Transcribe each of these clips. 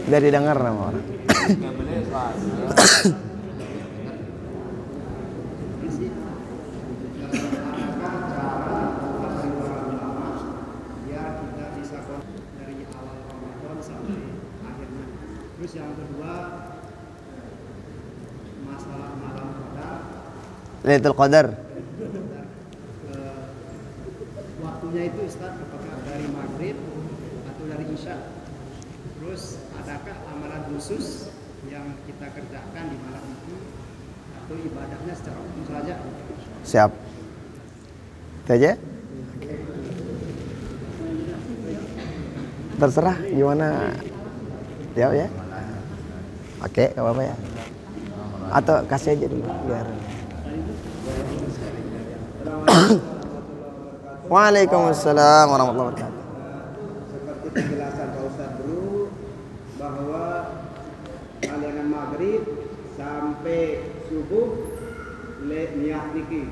Biar didengar sama orang. Terus yang kedua masalah malam qadar. Lailatul Qadar. Waktunya itu Ustaz apakah dari maghrib atau dari isya? Terus adakah amalan khusus yang kita kerjakan di malam itu atau ibadahnya secara umum saja? Siap. Itu aja. Terserah gimana. Jawab ya. Oke, gak apa-apa ya. Atau kasih aja dulu biar. Waalaikumsalam warahmatullahi wabarakatuh. Seperti penjelasan Pak Ustaz dulu bahwa aliran maghrib sampai subuh niat niki.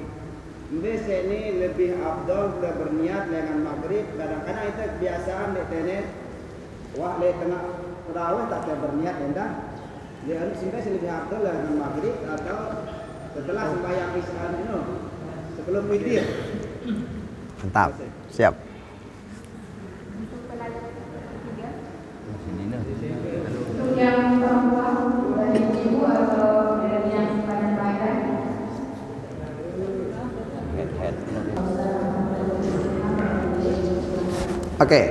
Biasa ini lebih afdal sudah berniat dengan maghrib. Kadang-kadang itu kebiasaan di tenet. Wah, le kena terawih tak ada berniat endang. Dia sebenarnya lebih afdal dengan maghrib atau setelah sembahyang isya itu sebelum witir. Mantap. Siap. Untuk yang perempuan dari ibu atau dari yang padan-padan. Oke.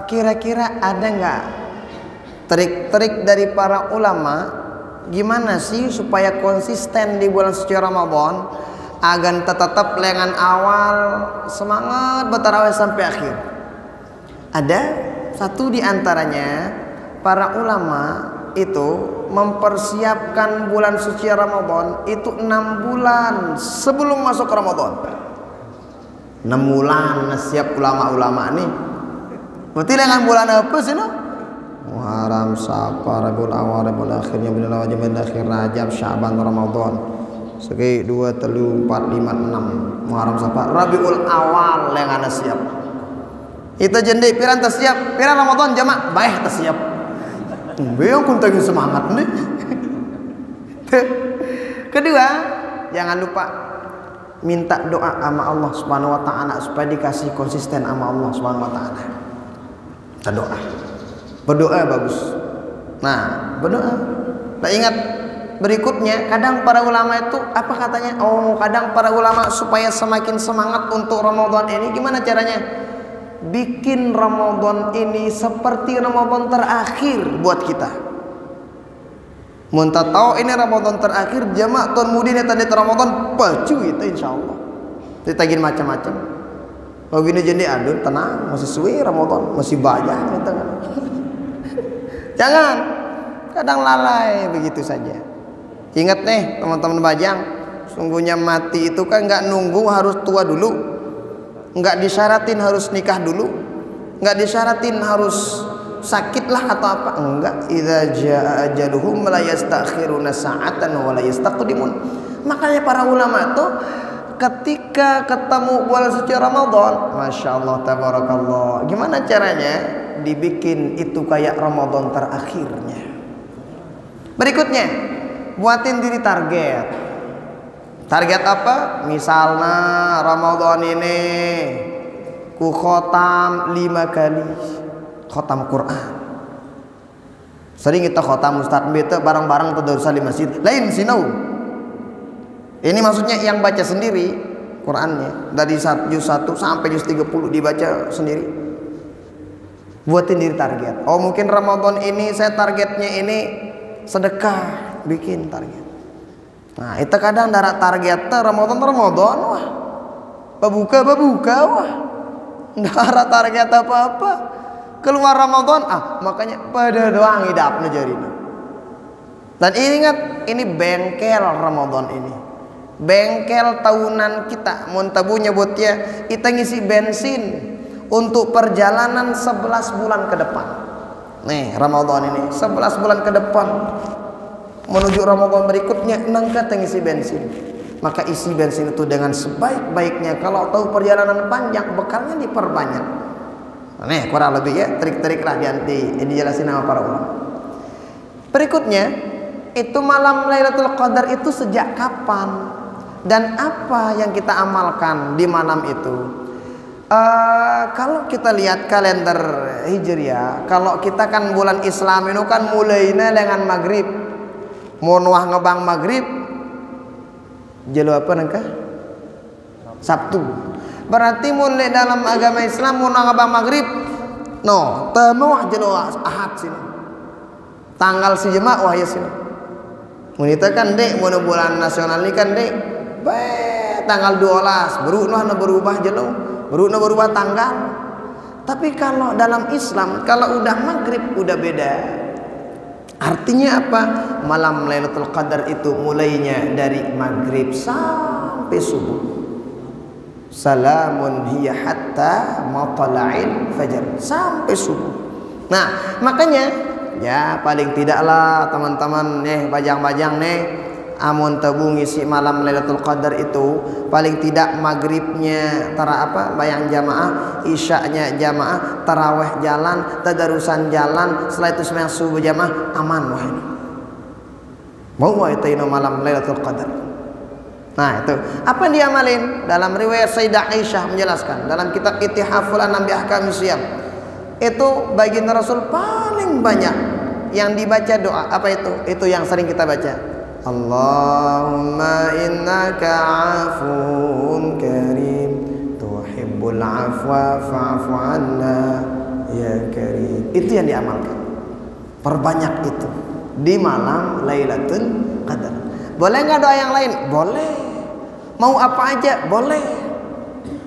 Kira-kira ada nggak trik-trik dari para ulama gimana sih supaya konsisten di bulan suci Ramadan agar tetap lengan awal semangat bertarawih sampai akhir? Ada satu di antaranya para ulama itu mempersiapkan bulan suci Ramadan itu 6 bulan sebelum masuk Ramadan. 6 bulan siap ulama-ulama nih. Berarti dengan bulan apa sih no? Muharram, Safar, Rabiul Awal, Rabiul Akhir, Rabiul Awal, Rabiul Akhir, Rajab, Syaban, Ramadan. Segi 2, 3, 4, 5, 6 Muharram, Safar, Rabiul Awal yang ana siap. Itu jende piran tas siap, piran Ramadan jamak baik tas siap. Beong kun tagi semangat nih. Kedua, jangan lupa minta doa sama Allah Subhanahu wa taala supaya dikasih konsisten sama Allah Subhanahu wa taala. Kita doa. Berdoa bagus. Nah, berdoa. Nah, ingat berikutnya, kadang para ulama itu apa katanya? Oh, kadang para ulama supaya semakin semangat untuk Ramadan ini gimana caranya? Bikin Ramadan ini seperti Ramadan terakhir buat kita. Muntah tahu ini Ramadan terakhir jamaah tahun mudin tadi Ramadan pacu itu insyaallah. Ditagih macam-macam. Kalau gini jadi aduh tenang masih suwi Ramadan masih banyak gitu kan. Jangan kadang lalai begitu saja. Ingat nih teman-teman bajang, sungguhnya mati itu kan nggak nunggu harus tua dulu, nggak disyaratin harus nikah dulu, nggak disyaratin harus sakit lah atau apa, enggak. Idza jaa ajaluhum la yastakhiruna sa'atan wa la yastaqdimun. Makanya para ulama itu ketika ketemu bulan suci Ramadan, masya Allah tabarakallah, gimana caranya dibikin itu kayak Ramadan terakhirnya. Berikutnya, buatin diri target. Target apa? Misalnya Ramadan ini ku khotam 5 kali khotam Quran. Sering kita khotam Ustaz beta bareng-bareng tadarrusan di masjid. Lain sinau. Ini maksudnya yang baca sendiri Qurannya dari juz 1 sampai juz 30 dibaca sendiri. Buatin diri target. Oh, mungkin Ramadan ini saya targetnya ini sedekah, bikin target. Nah, itu kadang darah targetnya Ramadan wah. Babuka wah. Darah target apa-apa. Keluar Ramadan makanya pada doang hidapnya jarina. Dan ingat ini bengkel Ramadan ini. Bengkel tahunan kita mun tabu nyebutnya kita ngisi bensin untuk perjalanan 11 bulan ke depan. Nih Ramadan ini 11 bulan ke depan menuju Ramadan berikutnya nangka ngisi bensin. Maka isi bensin itu dengan sebaik-baiknya. Kalau tahu perjalanan panjang bekalnya diperbanyak. Nih kurang lebih ya trik-trik lah dijelasin sama para ulama. Berikutnya itu malam Lailatul Qadar itu sejak kapan dan apa yang kita amalkan di malam itu? Kalau kita lihat kalender Hijriah, kalau kita kan bulan Islam itu kan mulainya dengan maghrib. Mun wah ngebang maghrib, jelo apa nangka? Sabtu. Berarti mulai dalam agama Islam mun ngebang maghrib, no, temu wah jelo Ahad sini. Tanggal si jemaah wah ya sini. Mun itu kan dek, mun bulan nasional ini kan dek, tanggal 12 berubah jelo. Berubah tanggal. Tapi kalau dalam Islam, kalau udah maghrib udah beda. Artinya apa? Malam Lailatul Qadar itu mulainya dari maghrib sampai subuh. Salamun hiya hatta matla'il fajar, sampai subuh. Nah, makanya ya paling tidaklah teman-teman nih bajang-bajang nih, amun tebu ngisi malam Lailatul Qadar itu paling tidak maghribnya bayang jamaah, isyaknya jamaah, taraweh jalan, tadarusan jalan, setelah itu sembahyang subuh jamaah, aman wah ini. Mau itu malam Lailatul Qadar. Nah itu apa yang diamalin? Dalam riwayat Sayyidah Aisyah menjelaskan dalam kitab Ittihaful Anam bi Ahkamis Shiyam, itu baginda Rasul paling banyak yang dibaca doa apa itu? Itu yang sering kita baca. Allahumma innaka afuun karim tuhibbul afwa fa'fu anna ya karim. Itu yang diamalkan. Perbanyak itu di malam Lailatul Qadar. Boleh nggak doa yang lain? Boleh. Mau apa aja? Boleh.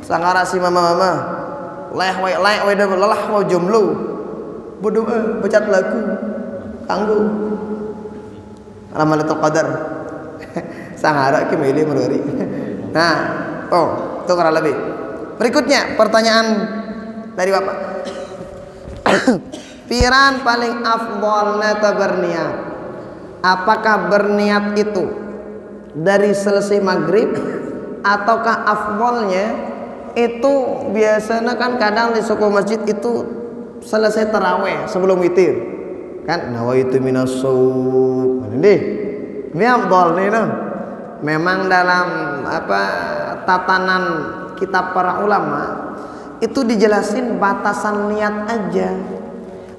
Sangara si mama-mama leh lelah mau jomblo berdoa baca lagu kanggo Lailatul Qadar. Sangara ki milih meruri. Nah, itu kurang lebih. Berikutnya pertanyaan dari Bapak. Piran paling afdhalna ta berniat. Apakah berniat itu dari selesai maghrib ataukah afdhalnya itu biasanya kan kadang di suku masjid itu selesai taraweh sebelum witir. Kan nawaitu minas sub ini afdal nih no. Memang dalam tatanan kitab para ulama itu dijelasin batasan niat aja.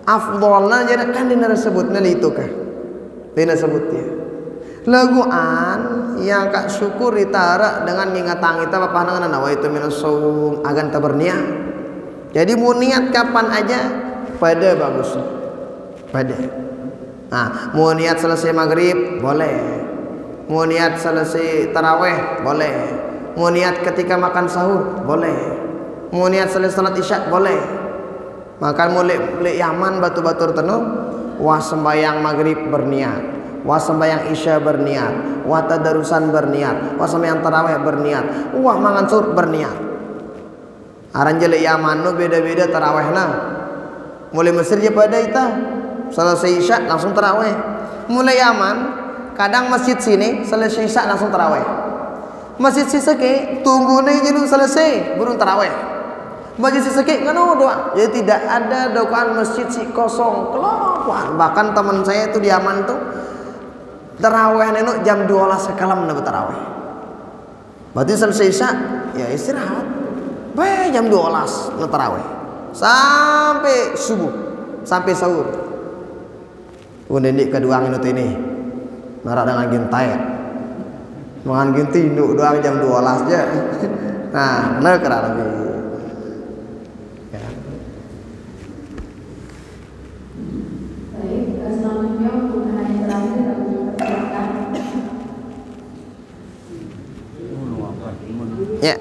Afdalna jadi kan dina sebutnya itu kah dina sebutnya laguan yang kak syukur ditara dengan ngingatang kita bapak dengan nawaitu minas sub agan taberniat. Jadi mau niat kapan aja pada bagus. Pada. Nah, mau niat selesai maghrib boleh, mau niat selesai taraweh boleh, mau niat ketika makan sahur boleh, mau niat selesai salat isya boleh. Makan mulai yaman batu-batur tenung, wah sembahyang maghrib berniat, wah sembahyang isya berniat, wah tadarusan berniat, wah sembahyang taraweh berniat, wah mangan sahur berniat. Aran jelek yaman nu beda-beda tarawehna. Mulai Mesir je pada ita. Selesai isya langsung taraweh. Mulai aman kadang masjid sini selesai isya langsung taraweh. Masjid sisake tunggu nih jadi selesai burung taraweh. Masjid sisake kan doa. Jadi tidak ada doaan masjid si kosong kelompok. Bahkan teman saya itu di Yaman tuh taraweh neno jam 12 sekalam nabi taraweh. Berarti selesai isya ya istirahat. Jam 12 nabi taraweh sampai subuh sampai sahur. Kemudian di kedua ini marah dengan gintai mangan ginti induk doang jam 12 aja. Nah benar kerana lebih ya. Baik, selanjutnya untuk pertanyaan terakhir kami persilakan. Ya.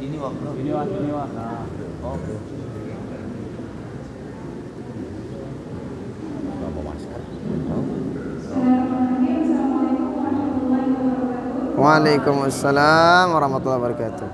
Ini wah. Nah, oke. Waalaikumsalam warahmatullahi wabarakatuh.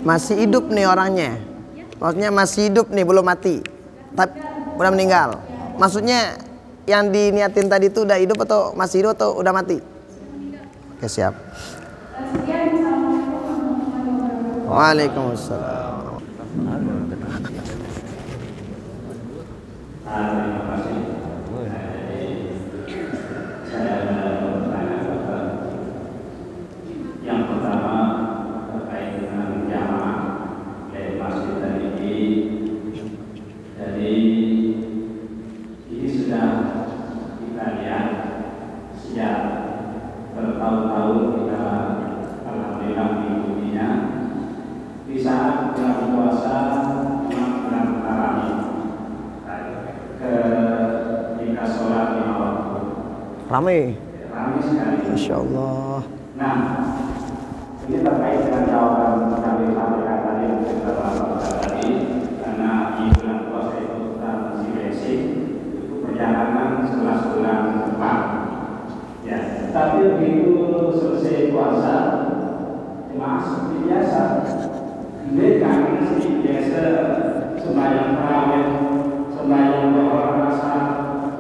Masih hidup nih orangnya. Maksudnya masih hidup nih, belum mati. Tapi udah meninggal. Maksudnya yang diniatin tadi itu udah hidup atau masih hidup atau udah mati? Oke, siap. Waalaikumsalam. Terima kasih. Saya bertanya yang pertama terkait dengan jamaah dari masjid tadi. Jadi ini sudah kita lihat sejak bertahun-tahun kita alhamdulillah mengikutinya. Di saat bulan puasa memang bulan tarawih. Ketika sholat 5 waktu Ramai sekali. Insya Allah. Nah, ini terkait dengan jawaban kami sampaikan tadi beberapa tadi, karena di bulan puasa itu kita masih basic, itu perjalanan 11 bulan depan. Ya, tapi begitu selesai puasa, jemaah seperti biasa. Ini kami seperti biasa sembahyang tarawih, sembahyang doa asar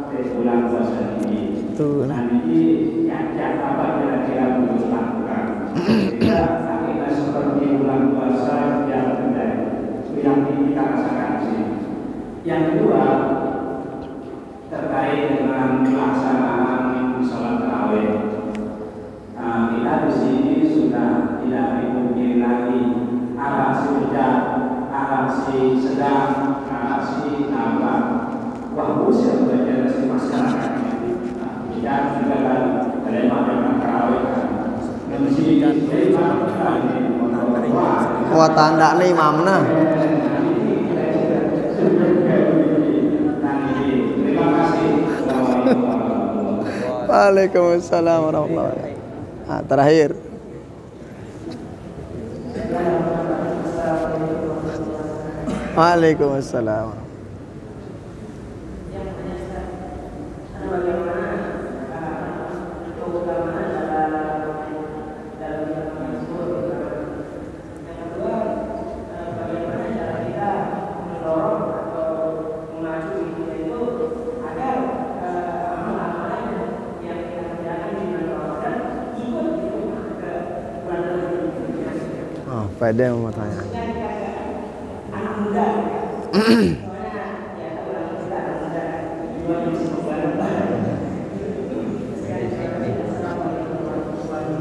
di bulan puasa ini. Nah, ini yang apa kira-kira perlu dilakukan? Ketika kita seperti bulan puasa yang terjadi, itu yang kita rasakan di sini. Yang kedua, terkait dengan pelaksanaan sholat tarawih. Nah, kita di sini sudah tidak dimungkin lagi arah hujan, arah sedang, arah nampak. Wah, usia belajar dari masyarakat. Dan juga kan ada yang tarawih kan. Wah, tanda nih imamna. Terima kasih. Waalaikumsalam warahmatullahi wabarakatuh. Nah, terakhir. Waalaikumsalam. Pada mau tanya.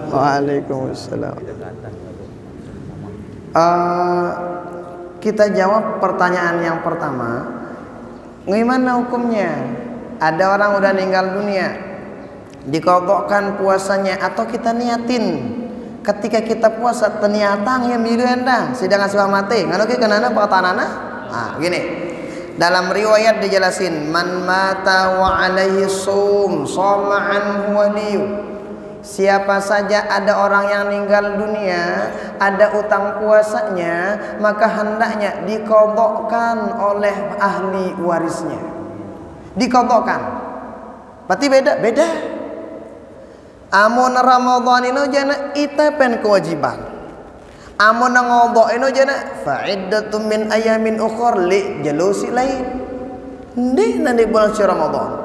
Waalaikumsalam. Kita jawab pertanyaan yang pertama. Gimana hukumnya? Ada orang udah meninggal dunia, dikodokkan puasanya atau kita niatin? Ketika kita puasa terniatang yang milu endang sedangkan sudah mati ngano ke kenana pertanana. Gini dalam riwayat dijelasin man mata wa alaihi sum shoma anhu waliyu. Siapa saja ada orang yang meninggal dunia ada utang puasanya maka hendaknya dikodokkan oleh ahli warisnya. Dikodokkan berarti beda. Amun Ramadan ini jana itapen kewajiban. Amun ngodok ini jana fa'iddatun min ayamin ukhra li jalusi lain. Ndi nanti bulan suci Ramadan.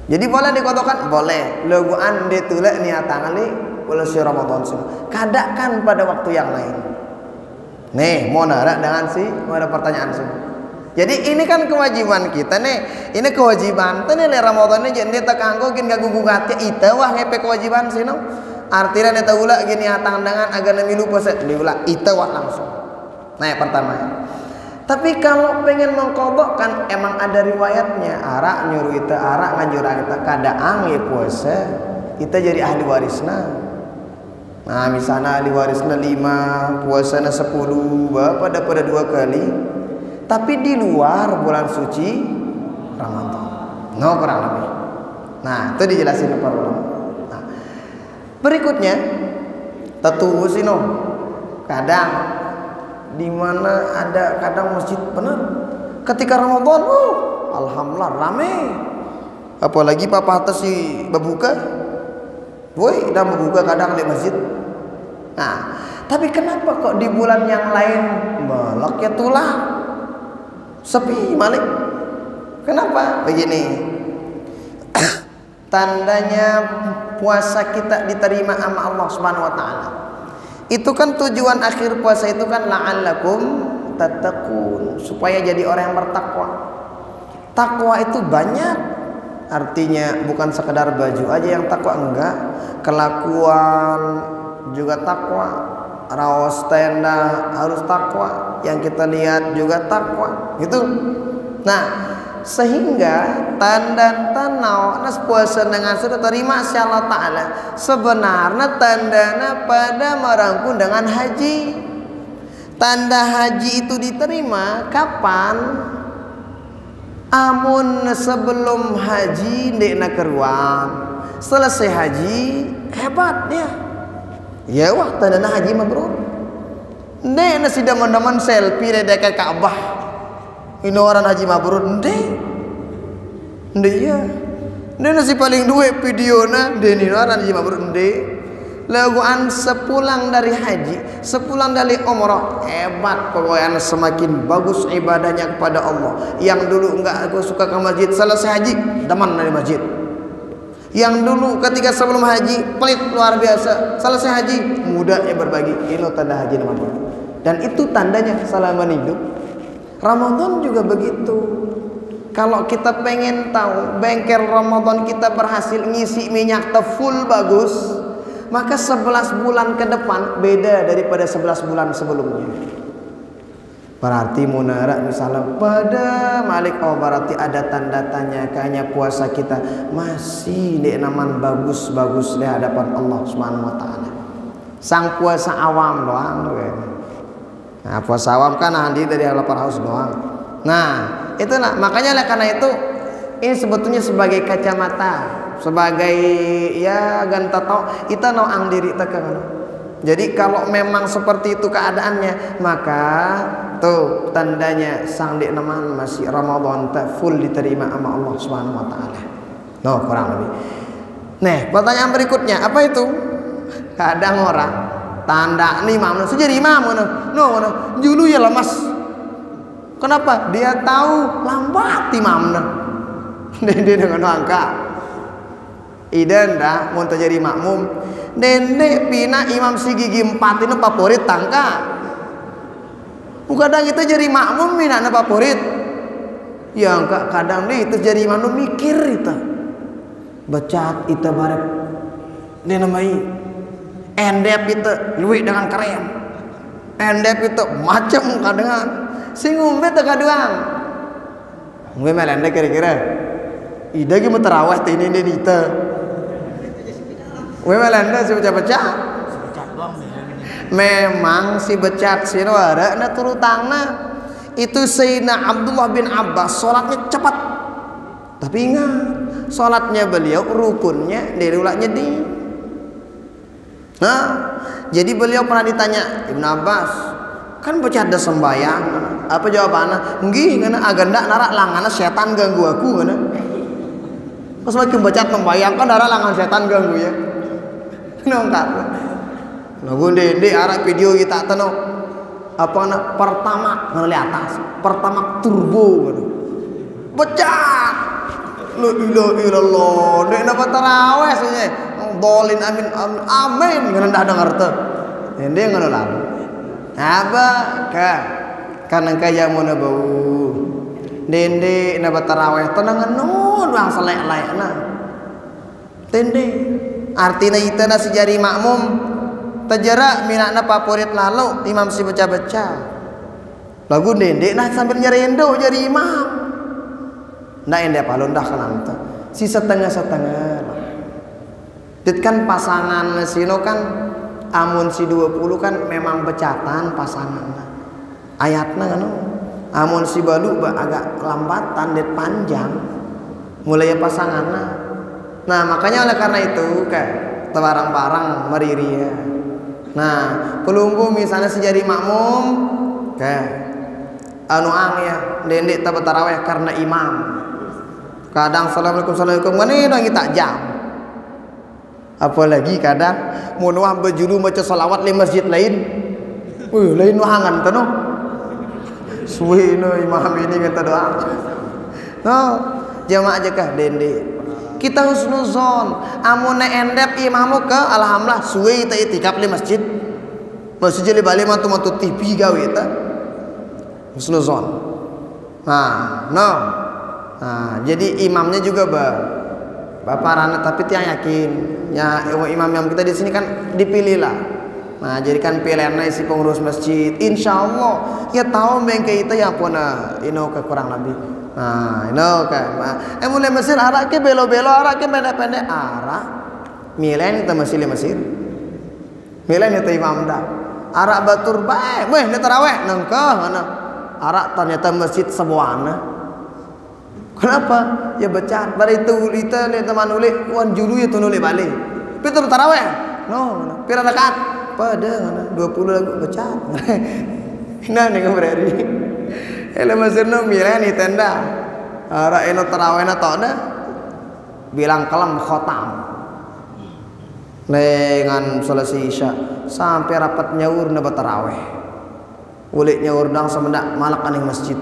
Jadi boleh dikodokkan? Boleh. Leguan ditulak niatan li bulan suci Ramadan semua. Kadakan pada waktu yang lain. Nih, mau narak dengan mau ada pertanyaan semua. Jadi ini kan kewajiban kita nih. Ini kewajiban. Tadi le Ramadan ini jadi takanggo gin gagu gugatnya ita wah ngepe kewajiban sino. Artinya neta gula gini atang dengan agar nemilu puasa diulah ita wah langsung. Nah, yang pertama. Tapi kalau pengen mengkodokkan emang ada riwayatnya. Arak nyuruh ita, arak ngajurang kita kadaang ya puasa. Kita jadi ahli warisna. Nah, misalnya ahli warisna 5, puasana 10, bapak pada 2 kali. Tapi di luar bulan suci Ramadan. No, kurang lebih. Nah, itu dijelasin para ulama. Nah, berikutnya tetu sino. Kadang di mana ada kadang masjid benar. Ketika Ramadan, alhamdulillah rame. Apalagi papa atas si berbuka. Woi, dah berbuka kadang di masjid. Nah, Tapi kenapa kok di bulan yang lain melok ya tulah sepi malik? Kenapa? Begini, tandanya puasa kita diterima sama Allah Subhanahu wa taala. Itu kan tujuan akhir puasa itu kan la'allakum tattaqun, supaya jadi orang yang bertakwa. Takwa itu banyak, artinya bukan sekedar baju aja yang takwa, enggak, kelakuan juga takwa, raos tenda harus takwa, yang kita lihat juga takwa gitu. Nah, sehingga tanda-tanda nas puasa dengan sudah terima si Allah Ta'ala sebenarnya tandanya pada merangkul dengan haji. Tanda haji itu diterima kapan? Amun sebelum haji ndek nak keruang, selesai haji hebat dia. Ya wah tanda haji mabrur. Ndek na sida mendaman selfie di dekat Ka'bah. Ini orang haji mabrur ndek. Ndek ya. Ndek nasi paling duwe video na deni orang haji mabrur ndek. Laguan sepulang dari haji, sepulang dari umrah, hebat pokoknya semakin bagus ibadahnya kepada Allah. Yang dulu enggak aku suka ke masjid, selesai haji deman dari masjid. Yang dulu ketika sebelum haji pelit luar biasa, selesai haji mudahnya berbagi. Ini tanda haji namanya. Dan itu tandanya selama hidup. Ramadan juga begitu. Kalau kita pengen tahu bengkel Ramadan kita berhasil ngisi minyak full bagus, maka 11 bulan ke depan beda daripada 11 bulan sebelumnya. Berarti munara misalnya pada Malik, oh berarti ada tanda tanya kayaknya puasa kita masih di naman bagus-bagus di hadapan Allah Subhanahu wa taala. Sang puasa awam doang. Nah, puasa awam kan handi dari lapar haus doang. Nah, itulah makanya lah karena itu ini sebetulnya sebagai kacamata, sebagai ya ganta tau kita no ang diri tekan. Jadi kalau memang seperti itu keadaannya, maka tuh tandanya sang dik naman masih Ramadan full diterima sama Allah Subhanahu wa taala. No, kurang lebih. Nah, pertanyaan berikutnya apa itu? Kadang orang tanda nih imam jadi imam no dulu ya lemas. Kenapa? Dia tahu lambat imamnya. Dia dengan angka idan dah mau jadi makmum dendek pina imam si gigi 4 itu favorit tangka kadang itu jadi makmum mina favorit yang kadang deh itu jadi imam mikir itu becat itu barek dia namanya endep itu luwih dengan keren endep itu macam kadang sing ngombe teka doang ngombe melendek kira-kira ida ki terawih ini ita Wemelanda si becat-becat. Memang si becat si wara na turutangna itu Sayyidina Abdullah bin Abbas sholatnya cepat. Tapi ingat, sholatnya beliau rukunnya dari ulaknya di. Nah, jadi beliau pernah ditanya Ibn Abbas, kan becat ada sembayang. Apa jawabannya? Nggih, karena agenda narak langana setan ganggu aku kana. Pas makin becat membayangkan narak langan setan ganggu ya. Nongkat. Lagu dede arah video kita teno apa nak pertama ngeli atas, pertama turbo gitu. Becat. La ilaha illallah. Dek napa tarawih saja. Dolin amin amin amin ngendah dengar teh. Ende ngono lalu. Apa ka? Kana kaya mun bau. Dende napa tarawih tenang nun bang selek-lekna. Dende artinya itu nasi jari makmum terjerak minakna favorit lalu imam si baca-baca lagu dendek nah sambil nyari endo jadi imam ndak endek palun dah kananta si setengah-setengah dit kan pasangan sino kan amun si 20 kan memang becatan pasangan ayatna kan amun si balu agak lambatan dit panjang mulai pasanganna. Nah makanya oleh karena itu kayak barang-barang meriri ya. Nah pelunggu misalnya sejari makmum kayak anu ang ya dendek tabat taraweh karena imam. Kadang assalamualaikum mana yang tak jam. Apalagi kadang mau nuah berjulu baca salawat di masjid lain Wih, lain wahangan tuh no. Suwi no imam ini kata doa. No, jamaah aja kah dende. Kita husnuzon, amune endep imamu ke alhamdulillah suwe ita itikaf di masjid. Masjid li bali mantu TV gawe ta. Husnuzon. Nah, no. Nah, jadi imamnya juga baparana tapi tiang yakin. Ya imam kita di sini kan dipilih lah. Nah, jadikan pilihannya si pengurus masjid. Insyaallah ya tahu bengke itu yang puna ino ke kurang lebih. Nah, ino kan. Mulai Mesir arak ke belo-belo, arak ke pendek-pendek arak. Milen itu masih Mesir. Milen itu imam dah. Arak batur baik. Weh, ini taraweh nengkah mana? Arak ternyata masjid sebuahna. Kenapa? Ya becar. Pada itu kita lihat teman nulis, wan julu itu nulis balik. Pitur taraweh. No, pira rakaat? Pada mana? 20 lagu becar. Nah, nih berari. Ele Mesir no milen ni tenda. Arak eno taraweh na tok bilang kalam khotam. Dengan selesai isya sampai rapat nyaur na taraweh. Ulik nyaur dang semendak malak aning masjid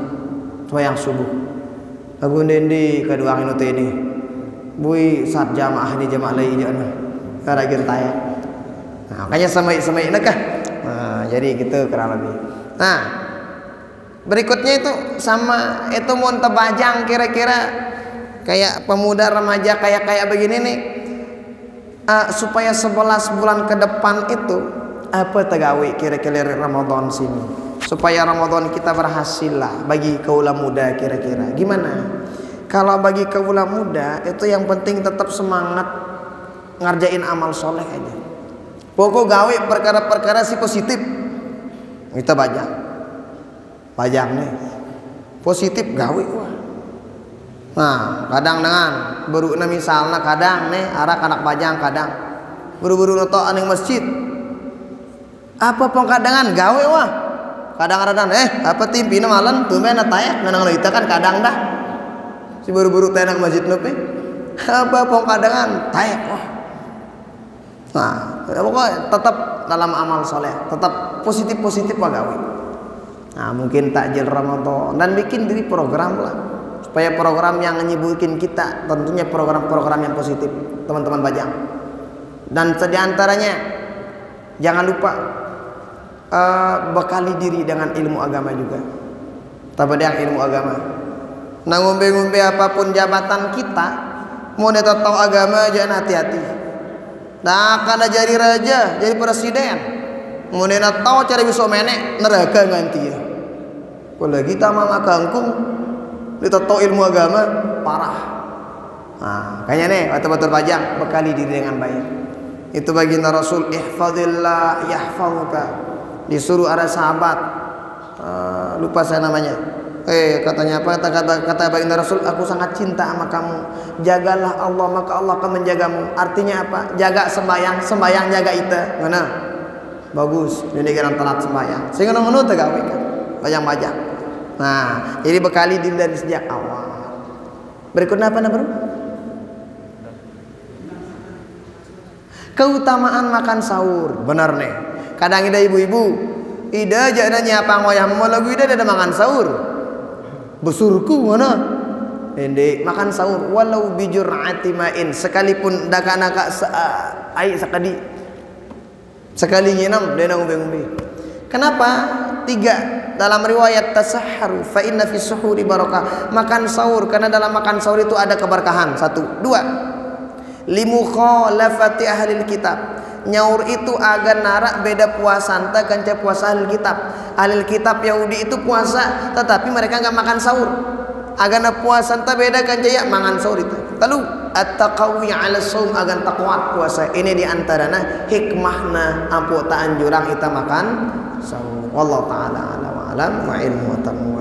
sembahyang subuh. Abu nendi kedua anu teh ini. Bui saat jamaah ni jamaah lain je nah. Kada gentaya. Nah, makanya semai-semai nak kah. Nah, jadi gitu kurang lebih. Nah, berikutnya itu sama itu mun tebajang kira-kira kayak pemuda remaja kayak begini nih. Supaya 11 bulan ke depan itu apa tegawi kira-kira Ramadan sini supaya Ramadan kita berhasil lah bagi kaula muda kira-kira gimana kalau bagi kaula muda itu yang penting tetap semangat ngerjain amal soleh aja pokok gawe perkara-perkara si positif kita bajang nih positif gawe wah. Nah, kadang dengan berukna misalnya kadang nih arak anak bajang kadang buru-buru noto aning masjid apa pengkadangan gawe wah kadang-kadang apa timpina malam tuh mena tayak nganang kita kan kadang dah si buru-buru tenak masjid nopi apa pengkadangan tayak wah nah pokoknya tetap dalam amal soleh tetap positif wah gawe nah mungkin takjil Ramadan dan bikin diri program lah supaya program yang nyibukin kita tentunya program-program yang positif teman-teman bajang dan diantaranya jangan lupa bekali diri dengan ilmu agama juga tapi yang ilmu agama nah ngombe-ngombe apapun jabatan kita mau dia tahu agama jangan hati-hati nah karena jadi raja jadi presiden mau dia tahu cara bisa menek neraka nganti ya kalau kita mama kangkung kita tahu ilmu agama parah. Nah, kayaknya nih betul-betul bajang bekali diri dengan baik. Itu baginda Rasul ihfazillah yahfazuka. Disuruh ada sahabat lupa saya namanya. Katanya apa? Kata baginda Rasul, aku sangat cinta sama kamu. Jagalah Allah maka Allah akan menjagamu. Artinya apa? Jaga sembahyang jaga ita. Mana? Bagus. Ini kan telat sembahyang. Sehingga ngono teh gawe kan. Bajang-bajang. Nah, jadi bekali diri dari sejak awal. Berikutnya apa bro? Keutamaan makan sahur, benar nih. Kadang ida ibu-ibu, ida aja ada nyiapang wayah mau lagu ida ada makan sahur. Besurku mana? Ende makan sahur walau bijur'ati ma'in sekalipun daka-naka air sekali. Sekali nginam dia ngombe-ngombe. Kenapa? 3 dalam riwayat tasahharu fa inna fi suhuri barakah makan sahur karena dalam makan sahur itu ada keberkahan 1 2 limukhalafati ahlil kitab nyaur itu agar narak beda puasa anta kanca puasa ahli kitab Yahudi itu puasa tetapi mereka enggak makan sahur agana puasa anta beda kanca ya mangan sahur itu lalu at-taqawi 'ala shaum agan taqwa puasa ini di antarana hikmahna ampu ta anjurang kita makan sahur wallahu taala alam wa ilmu wa